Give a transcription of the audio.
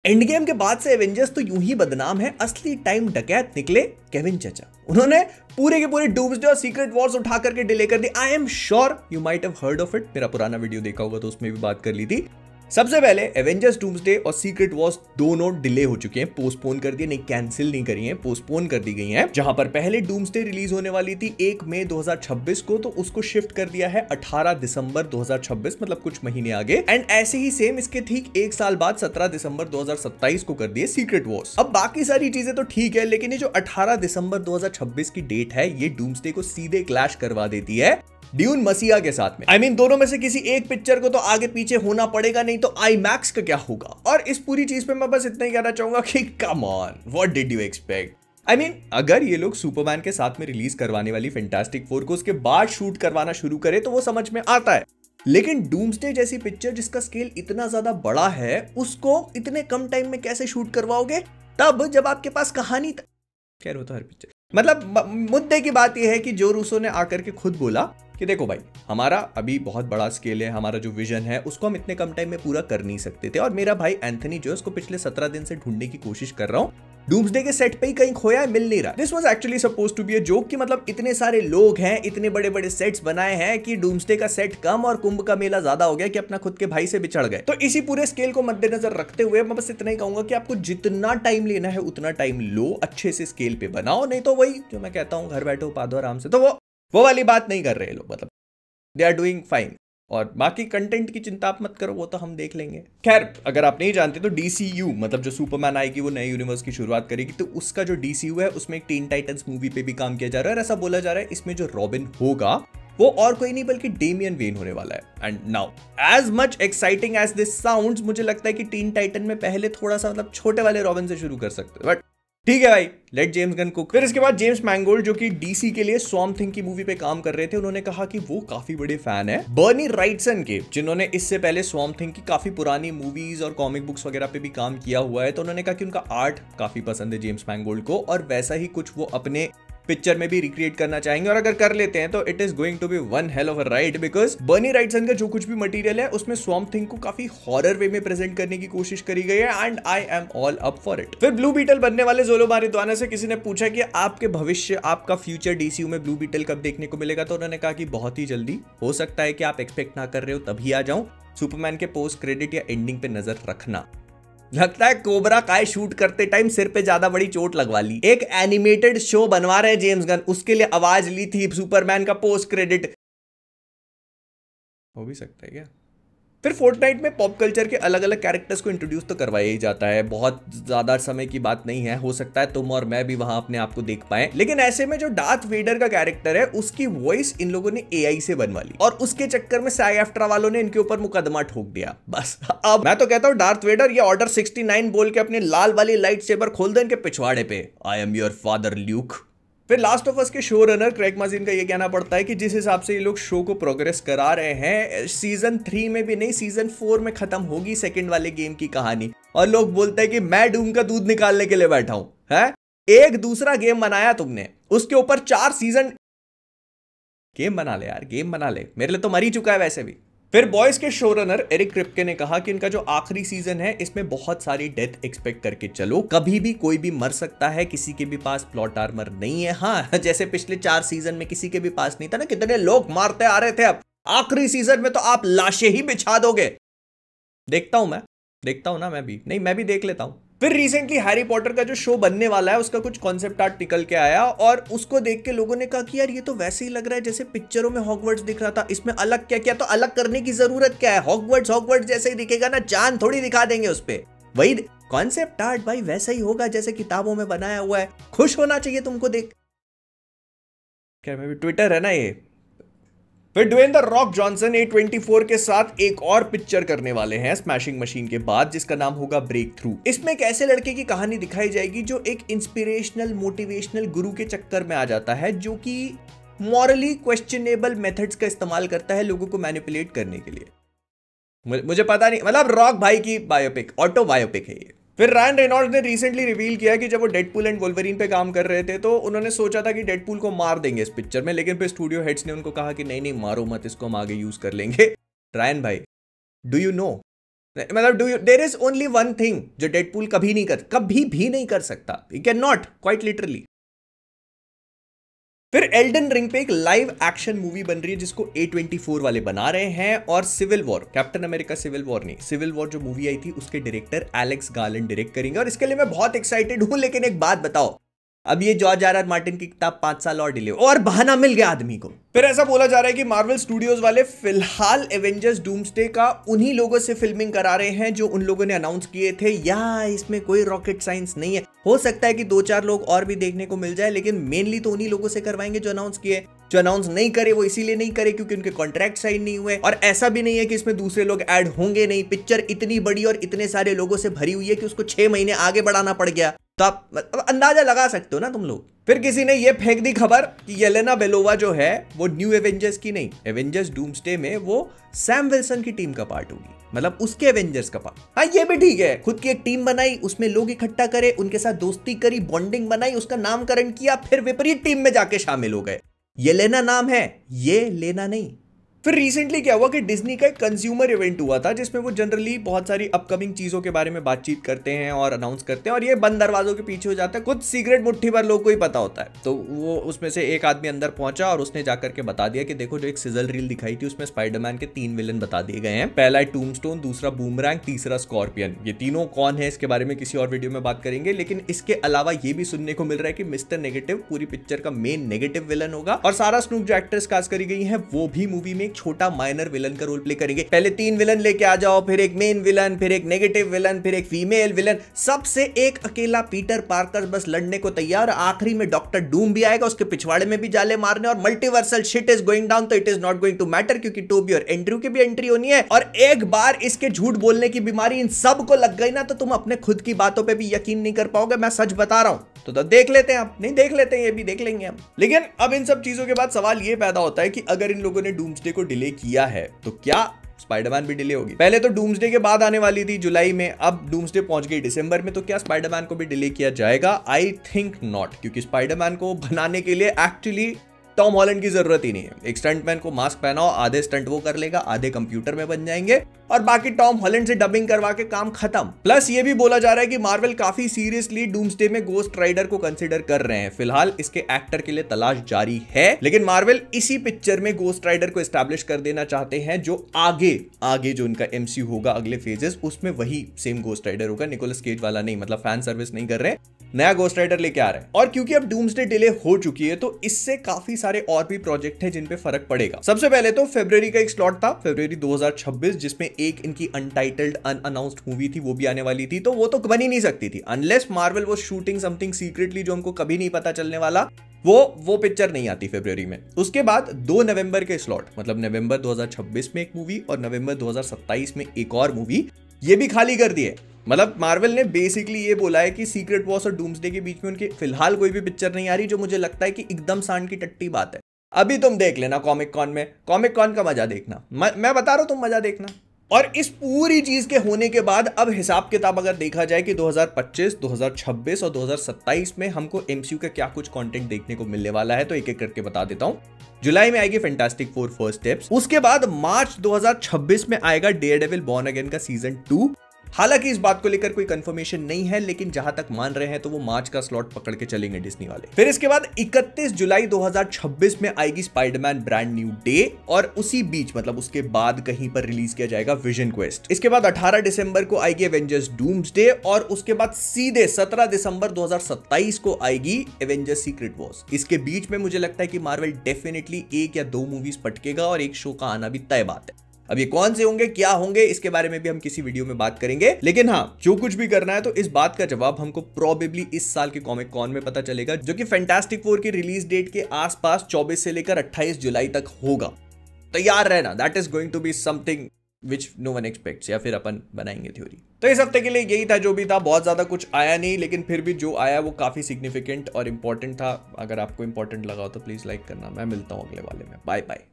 End game के बाद से एवेंजर्स तो यूं ही बदनाम है, असली टाइम डकैत निकले केविन चचा। उन्होंने पूरे के पूरे डूम्सडे और सीक्रेट वॉर्स उठा करके डिले कर दी। I am sure you might have heard of it, मेरा पुराना वीडियो देखा होगा तो उसमें भी बात कर ली थी। सबसे पहले एवेंजर्स डूम्सडे और सीक्रेट वॉर्स दोनों डिले हो चुके हैं, पोस्टपोन कर दिए, नहीं कैंसिल नहीं करी हैं, पोस्टपोन कर दी गई हैं। जहां पर पहले डूम्सडे रिलीज होने वाली थी 1 मई 2026 को, तो उसको शिफ्ट कर दिया है 18 दिसंबर 2026, मतलब कुछ महीने आगे। एंड ऐसे ही सेम इसके ठीक एक साल बाद 17 दिसंबर 2027 को कर दिए सीक्रेट वॉर्स। अब बाकी सारी चीजें तो ठीक है, लेकिन ये जो 18 दिसंबर 2026 की डेट है, ये डूम्सडे को सीधे क्लैश करवा देती है ड्यून मसीहा के साथ में। I mean, दोनों में से किसी एक पिक्चर को तो आगे पीछे होना पड़ेगा, नहीं तो IMAX का क्या होगा। और इस पूरी चीज पे मैं बस इतना ही कहना चाहूंगा कि come on, what did you expect. I mean, अगर ये लोग सुपरमैन के साथ में रिलीज करवाने वाली फैंटास्टिक फोर को उसके बाद शूट करवाना शुरू करे तो वो समझ में आता है, लेकिन डूम्सडे जैसी पिक्चर जिसका स्केल इतना ज्यादा बड़ा है, उसको इतने कम टाइम में कैसे शूट करवाओगे, तब जब आपके पास कहानी खैर वो तो हर पिक्चर, मतलब मुद्दे की बात यह है कि जो रूसो ने आकर के खुद बोला कि देखो भाई, हमारा अभी बहुत बड़ा स्केल है, हमारा जो विजन है उसको हम इतने कम टाइम में पूरा कर नहीं सकते थे, और मेरा भाई एंथनी जो है उसको पिछले 17 दिन से ढूंढने की कोशिश कर रहा हूं, डूम्सडे के सेट पे ही कहीं खोया है, मिल नहीं रहा। This was actually supposed to be a joke कि मतलब इतने सारे लोग हैं, इतने बड़े बड़े सेट्स बनाए हैं कि डूम्सडे का सेट कम और कुंभ का मेला ज्यादा हो गया कि अपना खुद के भाई से बिछड़ गए। तो इसी पूरे स्केल को मद्देनजर रखते हुए मैं बस इतना ही कहूंगा कि आपको जितना टाइम लेना है उतना टाइम लो, अच्छे से स्केल पे बनाओ, नहीं तो वही जो मैं कहता हूँ घर बैठो पा दो आराम से, तो वो वाली बात नहीं कर रहे लोग, मतलब दे आर डूइंग फाइन। और बाकी कंटेंट की चिंता आप मत करो, वो तो हम देख लेंगे। खैर, अगर आप नहीं जानते तो DCU मतलब जो सुपरमैन आएगी वो नए यूनिवर्स की शुरुआत करेगी, तो उसका जो DCU है उसमें एक टीन टाइटंस मूवी पे भी काम किया जा रहा है, और ऐसा बोला जा रहा है इसमें जो रॉबिन होगा वो और कोई नहीं बल्कि डेमियन वेन होने वाला है। And now as much exciting as this sounds, मुझे लगता है कि टीन टाइटन में पहले थोड़ा सा मतलब छोटे वाले रॉबिन से शुरू कर सकते हैं, बट ठीक है भाई, लेट जेम्स गन कुक। फिर इसके बाद जेम्स मैंगोल्ड जो कि DC के लिए स्वॉर्म थिंग की मूवी पे काम कर रहे थे, उन्होंने कहा कि वो काफी बड़े फैन है बर्नी राइटसन के, जिन्होंने इससे पहले स्वॉर्म थिंग की काफी पुरानी मूवीज और कॉमिक बुक्स वगैरह पे भी काम किया हुआ है। तो उन्होंने कहा कि उनका आर्ट काफी पसंद है जेम्स मैंगोल्ड को, और वैसा ही कुछ वो अपने पिक्चर में भी रिक्रिएट करना चाहेंगे, और अगर कर लेते हैं तो it is going to be one hell of a ride, because Bernie Wrightson का जो कुछ भी मटेरियल है उसमें स्वॉर्म थिंग को काफी हॉरर वे में प्रेजेंट करने की कोशिश करी गई है, and I am all up for it. फिर ब्लू बीटल बनने वाले जोलो मारिद्वाना से किसी ने पूछा कि आपके भविष्य, आपका फ्यूचर DCU में ब्लू बीटल कब देखने को मिलेगा, तो उन्होंने कहा कि बहुत ही जल्दी, हो सकता है कि आप एक्सपेक्ट ना कर रहे हो तभी आ जाऊं। सुपरमैन के पोस्ट क्रेडिट या एंडिंग पे नजर रखना। लगता है कोबरा काय शूट करते टाइम सिर पे ज्यादा बड़ी चोट लगवा ली। एक एनिमेटेड शो बनवा रहे जेम्स गन, उसके लिए आवाज ली थी सुपरमैन का पोस्ट क्रेडिट, हो भी सकता है क्या। फिर फोर्टनाइट में पॉप कल्चर के अलग अलग कैरेक्टर्स को इंट्रोड्यूस तो करवाया ही जाता है, बहुत ज्यादा समय की बात नहीं है, हो सकता है तुम और मैं भी वहां अपने आप को देख पाए, लेकिन ऐसे में जो डार्थ वेडर का कैरेक्टर है उसकी वॉइस इन लोगों ने AI से बनवा ली, और उसके चक्कर में SAG-AFTRA वालों ने इनके ऊपर मुकदमा ठोक दिया। बस अब मैं तो कहता हूं डार्थ वेडर ये ऑर्डर 69 बोल के अपनी लाल वाली लाइट सेबर खोल दे इनके पिछवाड़े पे, I am your father Luke. फिर लास्ट ऑफ अस के शो रनर क्रेग माजिन का ये कहना पड़ता है कि जिस हिसाब से ये लोग शो को प्रोग्रेस करा रहे हैं, सीजन 3 में भी नहीं, सीजन 4 में खत्म होगी सेकंड वाले गेम की कहानी, और लोग बोलते हैं कि मैं डूम का दूध निकालने के लिए बैठा हूं। है एक दूसरा गेम बनाया तुमने, उसके ऊपर 4 सीजन, गेम बना ले यार, गेम बना ले, मेरे लिए तो मर ही चुका है वैसे भी। फिर बॉयज के शो रनर एरिक क्रिप्के ने कहा कि इनका जो आखिरी सीजन है इसमें बहुत सारी डेथ एक्सपेक्ट करके चलो, कभी भी कोई भी मर सकता है, किसी के भी पास प्लॉट आर्मर नहीं है। हाँ, जैसे पिछले 4 सीजन में किसी के भी पास नहीं था ना, कितने लोग मारते आ रहे थे, अब आखिरी सीजन में तो आप लाशें ही बिछा दोगे। देखता हूं ना, मैं भी देख लेता हूं। फिर रिसेंटली हैरी पॉटर का जो शो बनने वाला है उसका कुछ कॉन्सेप्ट आर्ट निकल के आया, और उसको देख के लोगों ने कहा कि यार ये तो वैसे ही लग रहा है जैसे पिक्चरों में हॉगवर्ट्स दिख रहा था, इसमें अलग क्या क्या, तो अलग करने की जरूरत क्या है, हॉगवर्ट्स जैसे ही दिखेगा ना, चांद थोड़ी दिखा देंगे उस पे, वही कॉन्सेप्ट आर्ट भाई वैसा ही होगा जैसे किताबों में बनाया हुआ है, खुश होना चाहिए तुमको देख। क्या मैं भी ट्विटर है ना ये। फिर Dwayne the rock Johnson A24 के साथ एक और पिक्चर करने वाले हैं स्मैशिंग मशीन के बाद, जिसका नाम होगा ब्रेक थ्रू। इसमें एक ऐसे लड़के की कहानी दिखाई जाएगी जो एक इंस्पिरेशनल मोटिवेशनल गुरु के चक्कर में आ जाता है, जो कि मॉरली क्वेश्चनेबल मेथड्स का इस्तेमाल करता है लोगों को मैनिपुलेट करने के लिए। मुझे पता नहीं, मतलब रॉक भाई की बायोपिक, ऑटो बायोपिक है ये। फिर रायन रेनॉल्ड्स ने रिसेंटली रिवील किया कि जब वो डेडपूल एंड वोल्वरीन पे काम कर रहे थे तो उन्होंने सोचा था कि डेडपूल को मार देंगे इस पिक्चर में, लेकिन फिर स्टूडियो हेड्स ने उनको कहा कि नहीं मारो मत, इसको हम आगे यूज कर लेंगे। रायन भाई, डू यू नो मतलब there is only one thing जो डेडपूल कभी भी नहीं कर सकता, he can not, quite literally. फिर एल्डन रिंग पे एक लाइव एक्शन मूवी बन रही है जिसको A24 वाले बना रहे हैं, और Civil War, Captain America Civil War नहीं, सिविल वॉर जो मूवी आई थी उसके डायरेक्टर एलेक्स गार्लैंड डायरेक्ट करेंगे, और इसके लिए मैं बहुत एक्साइटेड हूं। लेकिन एक बात बताओ, अब ये जॉर्ज आर आर मार्टिन की किताब 5 साल और डिले और बहाना मिल गया आदमी को। फिर ऐसा बोला जा रहा है कि मार्वल स्टूडियोज वाले फिलहाल एवेंजर्स डूम्सडे का उन्हीं लोगों से फिल्मिंग करा रहे हैं जो उन लोगों ने अनाउंस किए थे, या इसमें कोई रॉकेट साइंस नहीं है। हो सकता है कि 2-4 लोग और भी देखने को मिल जाए, लेकिन मेनली तो उन्हीं लोगों से करवाएंगे जो अनाउंस किए। जो अनाउंस नहीं करे वो इसीलिए नहीं करे क्योंकि उनके कॉन्ट्रैक्ट साइन नहीं हुए, और ऐसा भी नहीं है कि इसमें दूसरे लोग ऐड होंगे नहीं। पिक्चर इतनी बड़ी और इतने सारे लोगों से भरी हुई है कि उसको 6 महीने आगे बढ़ाना पड़ गया, तो आप अंदाजा लगा सकते हो ना तुम लोग। फिर किसी ने ये फेंक दी खबर कि येलेना बेलोवा जो है वो न्यू एवेंजर्स की नहीं, एवेंजर्स डूम्सडे में वो सैम विल्सन की टीम का पार्ट होगी, मतलब उसके एवेंजर्स का पार्ट। हाँ ये भी ठीक है, खुद की एक टीम बनाई, उसमें लोग इकट्ठा करे, उनके साथ दोस्ती करी, बॉन्डिंग बनाई, उसका नामकरण किया, फिर विपरीत टीम में जाके शामिल हो गए। ये लेना नाम है, ये लेना नहीं। फिर रिसेंटली क्या हुआ कि डिज्नी का एक कंज्यूमर इवेंट हुआ था जिसमें वो जनरली बहुत सारी अपकमिंग चीजों के बारे में बातचीत करते हैं और अनाउंस करते हैं, और ये बंद दरवाजों के पीछे हो जाता है, कुछ सीक्रेट मुट्ठी भर लोग को ही पता होता है। तो वो उसमें से एक आदमी अंदर पहुंचा और उसने जाकर के बता दिया कि देखो जो एक सिजल रील दिखाई थी उसमें स्पाइडरमैन के 3 विलन बता दिए गए हैं, पहला है टूमस्टोन, दूसरा बूमरैंग, तीसरा स्कॉर्पियन। ये तीनों कौन है इसके बारे में किसी और वीडियो में बात करेंगे, लेकिन इसके अलावा ये भी सुनने को मिल रहा है कि मिस्टर नेगेटिव पूरी पिक्चर का मेन नेगेटिव विलन होगा, और सारा स्नूप जो एक्ट्रेस कास्ट करी गई है वो भी मूवी में एक छोटा माइनर विलन का रोल प्ले करेंगे। पहले 3 विलन लेके आ जाओ, फिर एक मेन विलन, फिर एक नेगेटिव विलन, फिर एक फीमेल विलन, सबसे एक अकेला पीटर पार्कर बस लड़ने को तैयार। आखिरी में डॉक्टर डूम भी आएगा उसके पिछवाड़े में भी जाले मारने, और multiversal shit is going down, तो it is not going to matter क्योंकि टोबी और एंड्रयू की भी एंट्री होनी है। और एक बार इसके झूठ बोलने की बीमारी इन सब को लग गई ना तो तुम अपने खुद की बातों पे भी यकीन नहीं कर पाओगे, मैं सच बता रहा हूं। तो देख लेते हैं, आप नहीं देख लेते हैं, ये भी देख लेंगे हम। लेकिन अब इन सब चीजों के बाद सवाल ये पैदा होता है कि अगर इन लोगों ने डूम्सडे को डिले किया है तो क्या स्पाइडरमैन भी डिले होगी? पहले तो डूम्सडे के बाद आने वाली थी जुलाई में, अब डूम्सडे पहुंच गई दिसंबर में, तो क्या स्पाइडरमैन को भी डिले किया जाएगा? आई थिंक नॉट, क्योंकि स्पाइडरमैन को बनाने के लिए एक्चुअली टॉम हॉलैंड की जरूरत ही नहीं है। एक स्टंटमैन को मास्क पहनाओ, आधे स्टंट वो कर लेगा, आधे कंप्यूटर में बन जाएंगे, और बाकी टॉम हॉलैंड से डबिंग करवा के काम खत्म। प्लस ये भी बोला जा रहा है कि मार्वल काफी सीरियसली डूम्सडे में गोस्ट राइडर को कंसीडर कर रहे हैं। फिलहाल इसके एक्टर के लिए तलाश जारी है, लेकिन मार्वल इसी पिक्चर में गोस्ट राइडर को एस्टैब्लिश कर देना चाहते हैं, जो आगे जो उनका एमसीयू होगा, अगले फेजेस, उसमें वही सेम गोस्ट राइडर होगा, निकोलस केज वाला नहीं। मतलब फैन सर्विस नहीं कर रहे, नया गोस्ट राइडर लेके आ रहे हैं। और क्योंकि अब डूम्सडे डिले हो चुकी है तो इससे काफी सारे और भी प्रोजेक्ट हैं जिन पे फर्क पड़ेगा। सबसे पहले तो फरवरी का एक स्लॉट था, फरवरी 2026, जिसमें एक इनकी अनटाइटल्ड अनअनाउंस्ड मूवी थी, वो भी आने वाली थी, तो वो तो बन ही नहीं सकती थी अनलेस मार्वल वो शूटिंग समथिंग सीक्रेटली जो हमको कभी नहीं पता चलने वाला, वो पिक्चर नहीं आती फरवरी में। उसके बाद 2 नवंबर के स्लॉट, मतलब नवंबर 2026 में एक मूवी और नवंबर 2027 में एक और मूवी, ये भी खाली कर दिए। मतलब मार्वल ने बेसिकली ये बोला है कि सीक्रेट वॉर्स और डूम्सडे के बीच में उनके फिलहाल कोई भी पिक्चर नहीं आ रही, जो मुझे लगता है कि एकदम सांड की टट्टी बात है। अभी तुम देख लेना कॉमिक कॉन में, कॉमिक कॉन का मजा देखना, मैं बता रहा हूं तुम मजा देखना। और इस पूरी चीज के होने के बाद अब हिसाब किताब अगर देखा जाए कि 2025, 2026 और 2027 में हमको एमसीयू का क्या कुछ कंटेंट देखने को मिलने वाला है, तो एक एक करके बता देता हूं। जुलाई में आएगी फैंटास्टिक फोर फर्स्ट स्टेप्स, उसके बाद मार्च 2026 में आएगा डेयरडेविल बॉर्न अगेन का सीजन 2। हालांकि इस बात को लेकर कोई कंफर्मेशन नहीं है, लेकिन जहां तक मान रहे हैं तो वो मार्च का स्लॉट पकड़ के चलेंगे डिज्नी वाले। फिर इसके बाद 31 जुलाई 2026 में आएगी स्पाइडरमैन ब्रांड न्यू डे, और उसी बीच मतलब उसके बाद कहीं पर रिलीज किया जाएगा विजन क्वेस्ट। इसके बाद 18 दिसंबर को आएगी एवेंजर्स डूम्सडे, और उसके बाद सीधे 17 दिसंबर 2027 को आएगी एवेंजर्स सीक्रेट वॉर्स। इसके बीच में मुझे लगता है कि मार्वल डेफिनेटली 1 या 2 मूवीज पटकेगा और एक शो का आना भी तय बात है। अब ये कौन से होंगे, क्या होंगे, इसके बारे में भी हम किसी वीडियो में बात करेंगे। लेकिन हाँ, जो कुछ भी करना है तो इस बात का जवाब हमको प्रोबेबली इस साल के कॉमिक कॉन में पता चलेगा, जो कि फैंटास्टिक फोर की रिलीज डेट के आसपास 24 से लेकर 28 जुलाई तक होगा। तैयार रहना, that is going to be something which no one expects, या फिर अपन बनाएंगे थ्योरी। तो इस हफ्ते के लिए यही था जो भी था, बहुत ज्यादा कुछ आया नहीं, लेकिन फिर भी जो आया वो काफी सिग्निफिकेंट और इंपॉर्टेंट था। अगर आपको इंपॉर्टेंट लगा हो तो प्लीज लाइक करना। मैं मिलता हूँ अगले वाले में, बाय बाय।